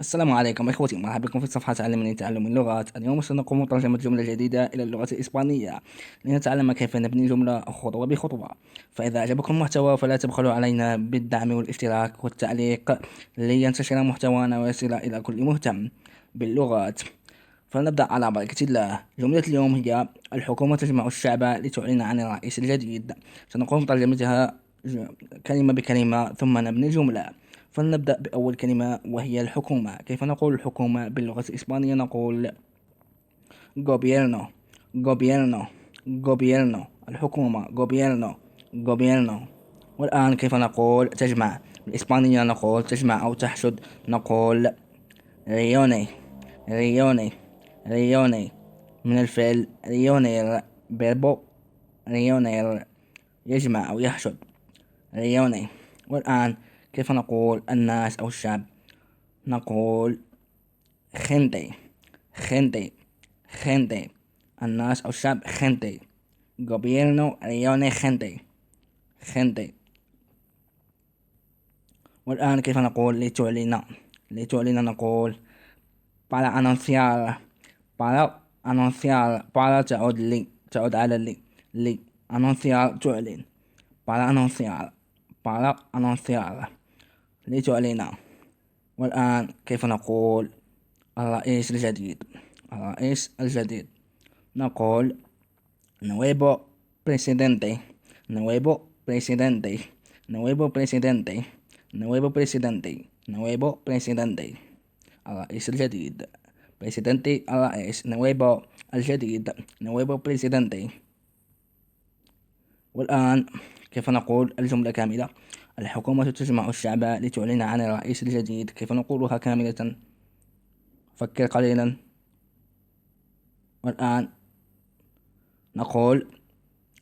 السلام عليكم إخوتي، مرحبا بكم في صفحة تعلمني تعلم اللغات. اليوم سنقوم بترجمة جملة جديدة إلى اللغة الإسبانية لنتعلم كيف نبني جملة خطوة بخطوة. فإذا أعجبكم المحتوى فلا تبخلوا علينا بالدعم والاشتراك والتعليق لينتشر محتوانا ويصل إلى كل مهتم باللغات. فلنبدأ على بركة الله. جملة اليوم هي: الحكومة تجمع الشعب لتعلن عن الرئيس الجديد. سنقوم بترجمتها كلمة بكلمة ثم نبني الجملة. فلنبدأ بأول كلمة وهي الحكومة. كيف نقول الحكومة باللغة الإسبانية؟ نقول gobierno gobierno gobierno. الحكومة gobierno gobierno. والآن كيف نقول تجمع بالإسبانية؟ نقول تجمع أو تحشد، نقول ريوني ريوني ريوني. من الفعل ريونير، بيربو ريونير، يجمع أو يحشد ريوني. والآن كيف نقول الناس أو الشعب؟ نقول gente gente gente. الناس أو الشعب gente. gobierno rione gente gente. والآن كيف نقول لتعلن نقول para anunciar para تعود لي، تعود على لي anunciar تعلن para anunciar لتعلن. والآن كيف نقول الرئيس الجديد؟ الرئيس الجديد نقول nuevo presidente nuevo presidente nuevo presidente nuevo presidente nuevo presidente. الرئيس الجديد presidente الرئيس nuevo الجديد nuevo presidente. والآن كيف نقول الجملة كاملة؟ الحكومة تجمع الشعب لتعلن عن الرئيس الجديد. كيف نقولها كاملة؟ فكر قليلا. والآن نقول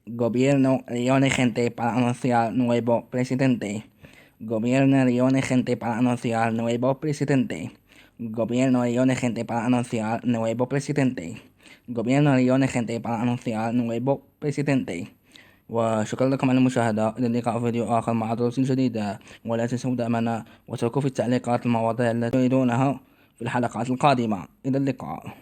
gobierno reúne gente para anunciar nuevo presidente. Gobierno reúne gente para anunciar nuevo presidente. Gobierno reúne gente para anunciar nuevo presidente. Gobierno reúne gente para anunciar nuevo presidente. وشكرا لكم على المشاهدة. إلى اللقاء في فيديو آخر مع دروس جديدة، ولا تنسوا دعمنا واتركوا في التعليقات المواضيع التي تريدونها في الحلقات القادمة. إلى اللقاء.